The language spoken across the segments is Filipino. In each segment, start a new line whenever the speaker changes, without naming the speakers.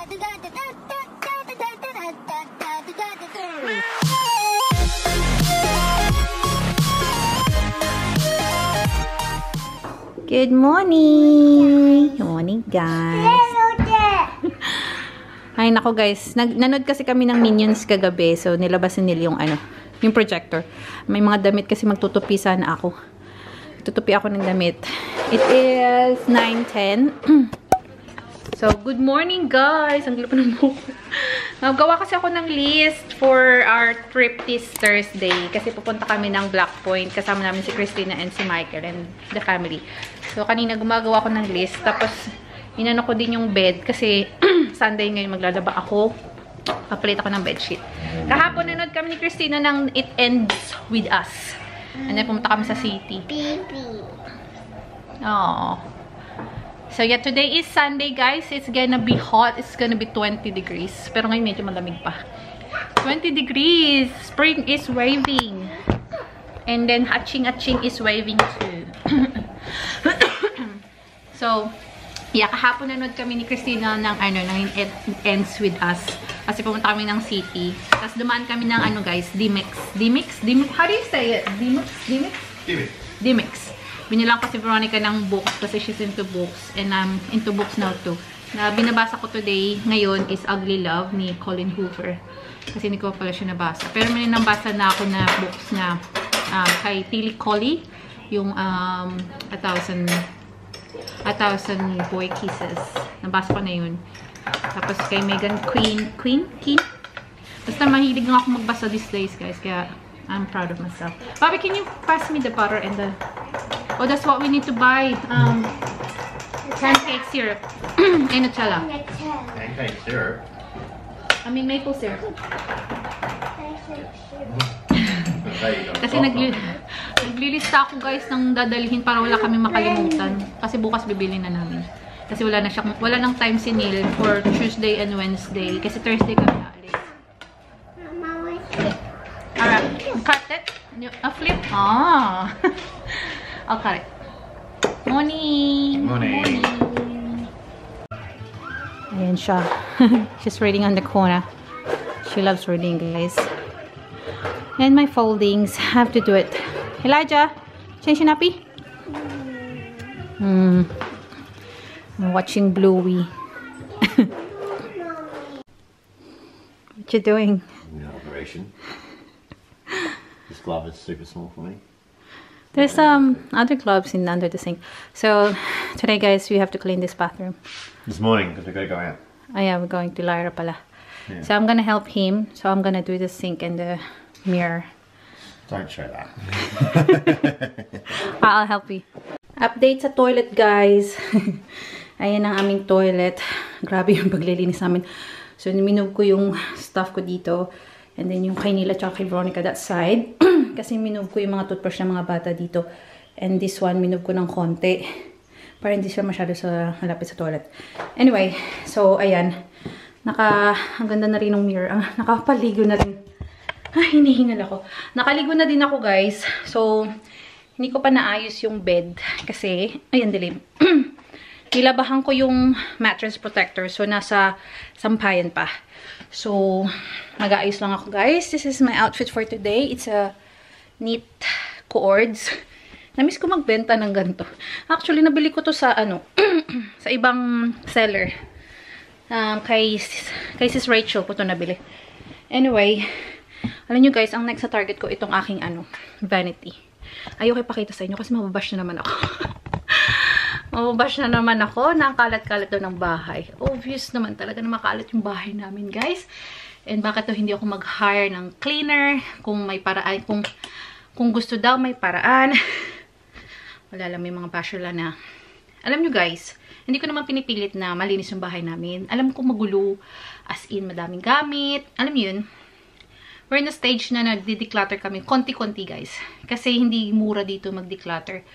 Good morning! Good morning, guys! Ay, nako guys. Nanood kasi kami ng Minions kagabi. So, nilabasan nila yung yung projector. May mga damit kasi magtutupi sana ako. Tutupi ako ng damit. It is 9:10. So, good morning, guys! Ang gulo pa ng buko. Nagawa kasi ako ng list for our trip this Thursday. Kasi pupunta kami ng Black Point. Kasama namin si Christina and si Michael and the family. So, kanina gumagawa ko ng list. Tapos, inano ko din yung bed. Kasi, Sunday ngayon maglalaba ako. Papalit ako ng bedsheet. Kahapon nanood kami ni Christina ng It Ends With Us. And then, pumunta kami sa city. Oh. So, yeah, today is Sunday, guys. It's gonna be hot. It's gonna be 20 degrees. Pero ngayon medyo malamig pa. 20 degrees. Spring is waving. And then, hatching is waving too. So, yeah, kahapon nanood kami ni Christina ng It Ends With Us. Kasi pumunta kami ng city. Tapos dumaan kami ng guys, D-Mix. How do you say it? D-Mix. Binilang ko si Veronica ng books kasi she's into books. And I'm into books now too. Na binabasa ko today, ngayon, is Ugly Love ni Colin Hoover. Kasi hindi ko pala siya nabasa. Pero may nabasa na ako na books na kay Tilly Colley. Yung 1,000 Boy Kisses. Nabasa ko na yun. Tapos kay Megan Queen. Basta mahilig nga ako magbasa these days, guys. Kaya I'm proud of myself. Bobby, can you pass me the butter and the... Oh, that's what we need to buy. Pancake syrup. And Nutella.
Pancake syrup?
I mean maple syrup. Kasi naglilista ako, guys, ng dadalhin para wala kami makalimutan. Kasi bukas bibili na namin. Kasi wala nang time si Neil for Tuesday and Wednesday. Kasi Thursday kami naalis. Alright, cut it. A flip. Ah. I'll cut it. Morning.
Morning.
Ayan siya. She's reading on the corner. She loves reading, guys. And my foldings. Have to do it. Elijah, change your nappy. I'm watching Bluey. What you doing?
The operation. This glove is super small for me.
There's other gloves under the sink. So today, guys, we have to clean this bathroom.
This morning, because we've got to go out.
Oh yeah, we're going to Lyra pala.
Yeah.
So I'm gonna help him. So I'm gonna do the sink and the mirror.
Don't show that.
I'll help you. Update sa toilet, guys. Ayan ang aming toilet. Grabe yung paglilinis namin. So minove ko yung stuff ko dito. And then yung kay Nila tsaka kay Veronica that side. Kasi minove ko yung mga toothbrush ng mga bata dito. And this one, minove ko ng konti. Para hindi siya masyado malapit sa toilet. Anyway, so ayan. Ang ganda na rin ng mirror. Nakapaligo na rin. Ay, hinihingal ako. Nakaligo na din ako, guys. So, hindi ko pa naayos yung bed. Kasi, ayan, dilim. Nilabahan ko yung mattress protector. So, nasa sampayan pa. So, mag-aayos lang ako, guys. This is my outfit for today. It's a neat cords. Namiss ko magbenta ng ganito. Actually, nabili ko to sa, sa ibang seller. Kay Sis Rachel ko to nabili. Anyway, alam nyo, guys, ang next sa target ko, itong aking, vanity. Ayoko ipakita sa inyo kasi mababash na naman ako. Mababash na naman ako na ang kalat-kalat daw ng bahay. Obvious naman talaga na makalat yung bahay namin, guys. And bakit daw hindi ako mag-hire ng cleaner? Kung may paraan, kung gusto daw may paraan. Wala lang, may mga basher lang na. Alam nyo, guys, hindi ko naman pinipilit na malinis yung bahay namin. Alam ko magulo, as in madaming gamit. Alam nyo yun? We're in a stage na nagdi-declutter kami. Konti-konti, guys. Kasi hindi mura dito mag-declutter.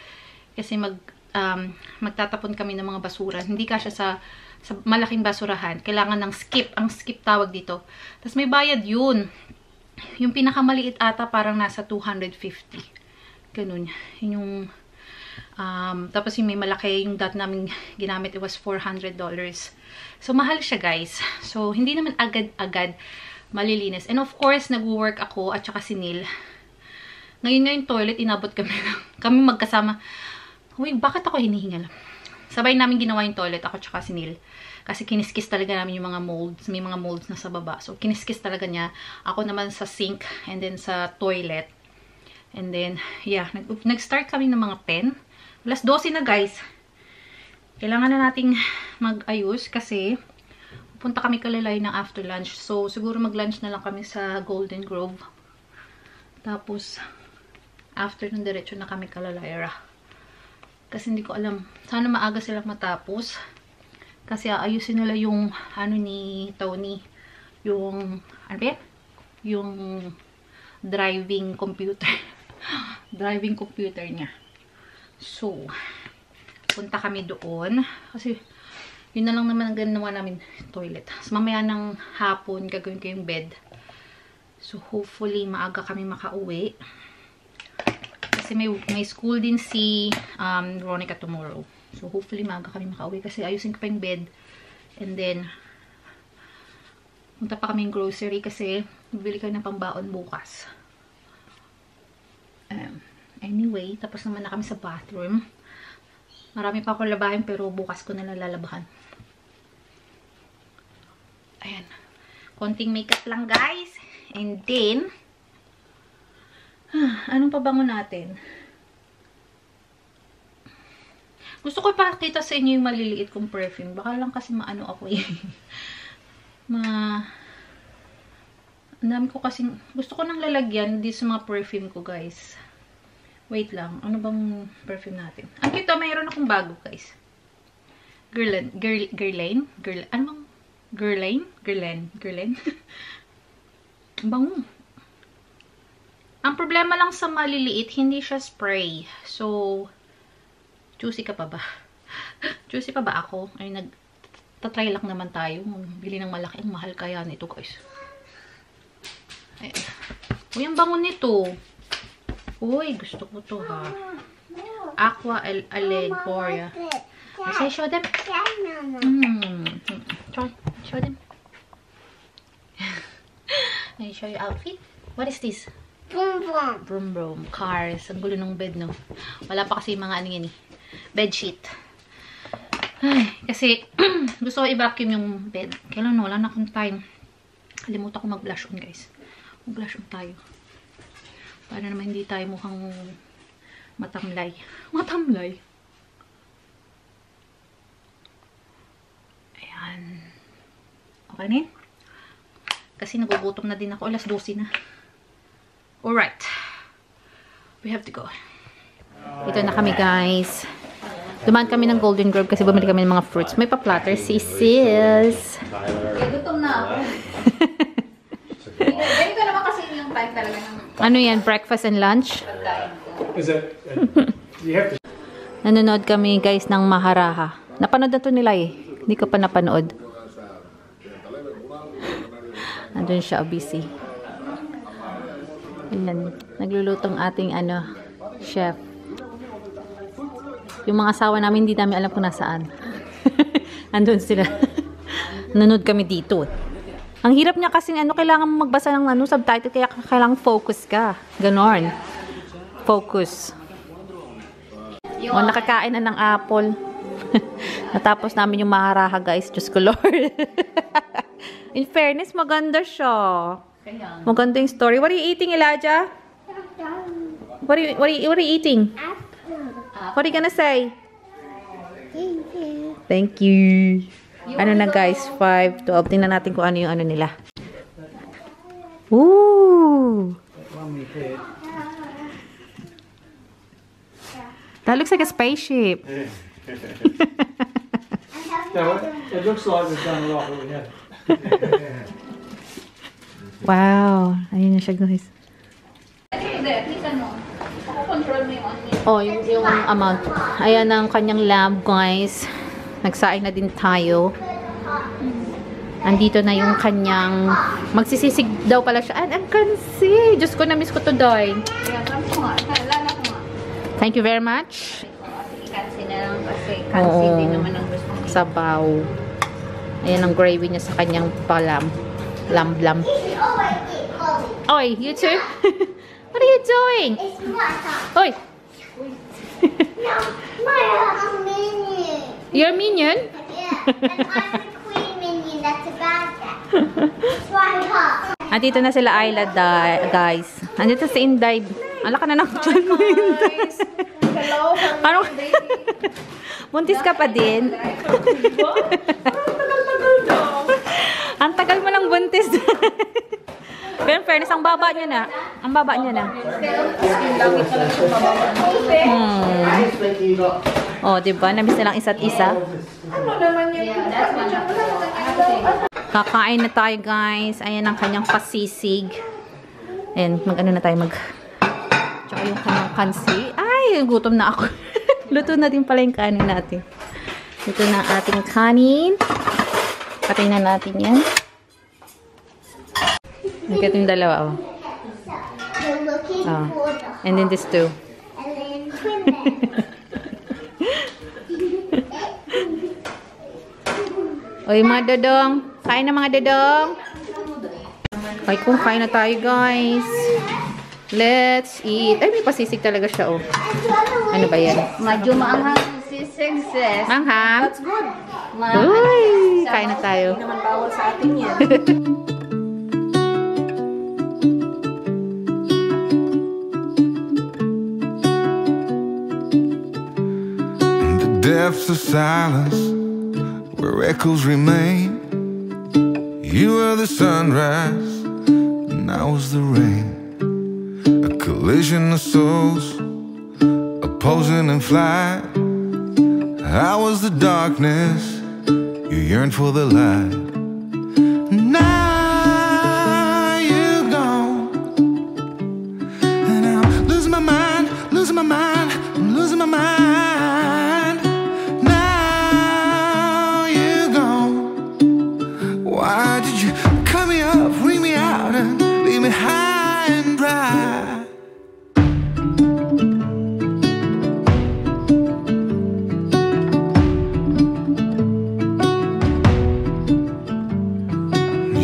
Kasi magtatapon kami ng mga basura. Hindi kasya sa malaking basurahan. Kailangan ng skip. Ang skip tawag dito. Tapos may bayad yun. Yung pinakamaliit ata parang nasa 250. Ganun. Yun yung Tapos yung may malaki, yung dot namin ginamit, it was $400. So, mahal siya, guys. So, hindi naman agad-agad malilinis. And of course, nag-work ako at saka si Neil. Ngayon nga yung toilet, inabot kami magkasama. Uy, bakit ako hinihingal? Sabay namin ginawa yung toilet, ako tsaka si Neil. Kasi kiniskis talaga namin yung mga molds. May mga molds na sa baba. So, kiniskis talaga niya. Ako naman sa sink and then sa toilet. And then, yeah, nag-start kami ng mga 10. Alas 12 na, guys. Kailangan na nating mag-ayos kasi pupunta kami Kalalay ng after lunch. So, siguro mag-lunch na lang kami sa Golden Grove. Tapos, after ng diretso na kami Kalalay. Kasi hindi ko alam. Sana maaga sila matapos. Kasi ayusin nila yung ano ni Tony. Yung, ano ba yan? Yung driving computer. Driving computer niya. So, punta kami doon. Kasi, yun na lang naman ang ginawa namin toilet. So, mamaya ng hapon, gagawin ko yung bed. So, hopefully, maaga kami makauwi. Kasi may school din si Veronica tomorrow. So, hopefully, maaga kami makauwi. Kasi ayusin ko pa yung bed. And then, punta pa kami yung grocery kasi bibili kami ng pambaon bukas. Anyway, tapos naman na kami sa bathroom. Marami pa ako labahin pero bukas ko na lalabahan. Ayan. Konting makeup lang, guys. And then, anong pabango natin? Gusto ko ipakita sa inyo yung maliliit kong perfume. Baka lang kasi maano ako eh. Ang dami ko kasing, gusto ko nang lalagyan dito sa mga perfume ko, guys. Wait lang. Ano bang perfume natin? Ang cute, mayroon akong bago, guys. Guerlain. Ano bang? Guerlain. Bango. Ang problema lang sa maliliit, hindi siya spray. So, choosy ka pa ba? Choosy pa ba ako? Ay, nagtatry lang naman tayo. Bili ng malaki. Ang mahal kaya nito, guys. Ayan. Uy, ang bango nito. Uy, gusto ko to, ha. Aqua Allegoria. Say, show them. Show them. Let me show you outfit. What is this? Vroom vroom. Cars. Ang gulo ng bed, no? Wala pa kasi mga ano yan, eh. Bedsheet. Ay, kasi, gusto ko i-vacuum yung bed. Kailan, wala na akong time. Kalimutan ko mag-blush on, guys. Mag-blush on tayo. Para naman hindi tayo mukhang matamlay. Matamlay. Ayan. Okay na yun? Kasi nagugutom na din ako. Alas 12 na. Alright. We have to go. Ito na kami, guys. Dumaan kami ng Golden Grove kasi bumili kami ng mga fruits. May pa-platter si sis.
Gutom na ako. Ganito naman kasi yung time talaga ng
Ano yan? Breakfast and lunch?
Is it? You have to.
Nanonood kami, guys, ng Maharaha. Napanood na to nila eh. Hindi ko pa napanood. Andun siya, busy. Ayan. Naglulutong ating, chef. Yung mga asawa namin, hindi namin alam kung nasaan. Andun sila. Nanonood kami dito. Ang hirap niya kasi, kailangan magbasa ng subtitle, kaya kailangan focus ka. Ganon. Focus. O, nakakain na ng apple. Natapos namin yung Maharaha, guys. Diyos ko, Lord. In fairness, maganda siya. Maganda yung story. What are you eating, Elijah? What are you eating? What are you gonna say? Thank you. Ano na, guys? 5:12. Tingnan natin kung ano yung nila. Ooh! That looks like a spaceship.
No, it looks like we've done a lot, but we haven't.
Wow. Ayun na siya, guys.
Hindi, tingnan mo. Ako-control mo yung
Oh, yung amount. Ayan ang kanyang lab, guys. Nagsaing na din tayo. Andito na yung kanyang magsisisig daw pala siya. And can see. Diyos ko, na-miss ko to, Doy.
Alam ko nga. Lala ko nga.
Thank you very much.
na lang kasi kansi din naman ang gusto niya.
Sabaw. Ayan ang gravy niya sa kanyang palam. Lam-lam. Oy, you too? What are you doing?
It's my
Oy,
No, my minion.
you're a minion?
Yeah, and I'm the queen minion. That's a bad guy. Try her.
Andito na sila Ayla, guys. Andito si Inday. Ala ka na ng tiyan mo, Inday.
Hello,
Ano? Buntis ka pa din? Ang tagal mo ng buntis. Pero in fairness, ang baba niya na. Ang baba niya na. Oh, diba? Namiss nilang isa't isa.
Ano naman yun?
Kakain na tayo, guys. Ayan ang kanyang pasisig. Ayan, mag-ano na tayo, tsaka yung kanyang kansi. Ay, gutom na ako. Luto na din pala yung kanin natin. Luto na ang ating kanin. Patayin na natin yan. Look at yung dalawa, oh.
You're looking
Oh.
for the
And then this two.
and then twin them.
Oy, mga dodong. Kain na, mga dodong. Ay, kung kain na tayo, guys. Let's eat. Ay, may pasisig talaga siya, oh. Ano ba yan?
Medyo maanghang si Success.
Manghang?
That's good.
Uy, kain na tayo.
Hindi naman bawal sa atin yan.
In the depths of silence, where echoes remain, you were the sunrise, and I was the rain. A collision of souls, opposing in flight. I was the darkness, you yearned for the light. Now you're gone, and I'm losing my mind, losing my mind, I'm losing my mind. Now you're gone. Why did you cut me up, bring me out, and leave me high and dry?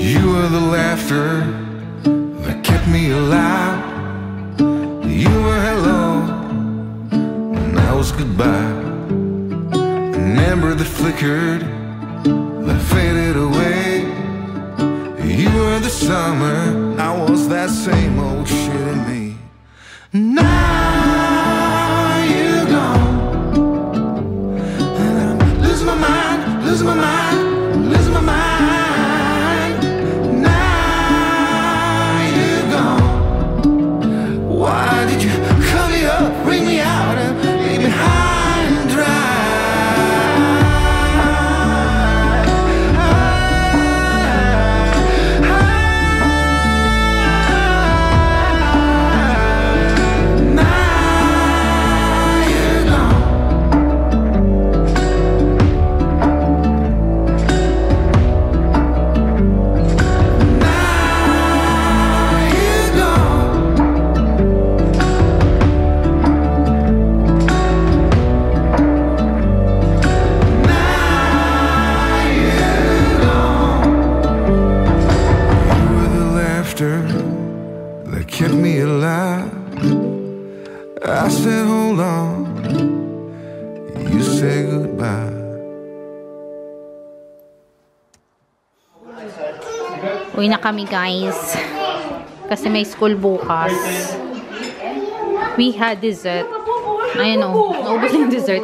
You were the laughter that kept me alive. You were hello, and I was goodbye. An ember that flickered, that faded away. You were the summer, I was that same old shit in me. Now you're gone, and I'm losing my mind, losing my mind, losing my mind. Why did you cut me up, bring me out, and leave me high and dry? Now you're gone. Now you're gone. That kept me alive. I said hold on, you said goodbye.
Uwi na kami, guys. Kasi may school bukas. We had dessert. Ayan, oh. Naubos na yung dessert.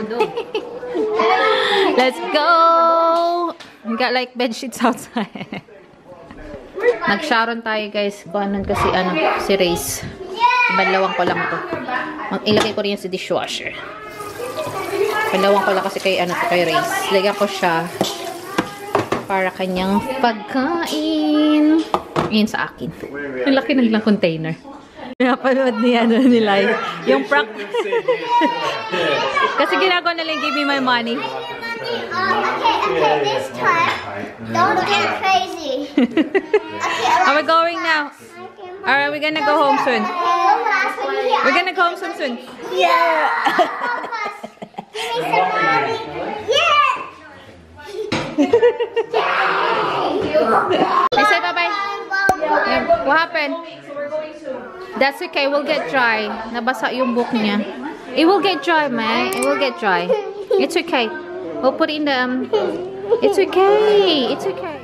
Let's go! We got like bed sheets outside. Nag-sharon tayo, guys. Kuhanan kasi si Race. Banlawang ko lang to. Ilagay ko rin sa dishwasher. Banlawang ko lang kasi kay Race. Lagyan ko siya para kanyang pagkain. Yun sa akin. Ang laki ng container. Napanood niya nila yung prank. Kasi ginagawa nila yung give me my money.
Okay, this time, don't get crazy.
Are we going now? Are we gonna go home soon? We're gonna go home soon. Yeah!
Yeah!
Say bye-bye. Yeah, what happened? That's okay. We'll get dry. Nabasa yung book niya. It will get dry, man. It will get dry. It's okay. We'll put it in the... It's okay. It's okay.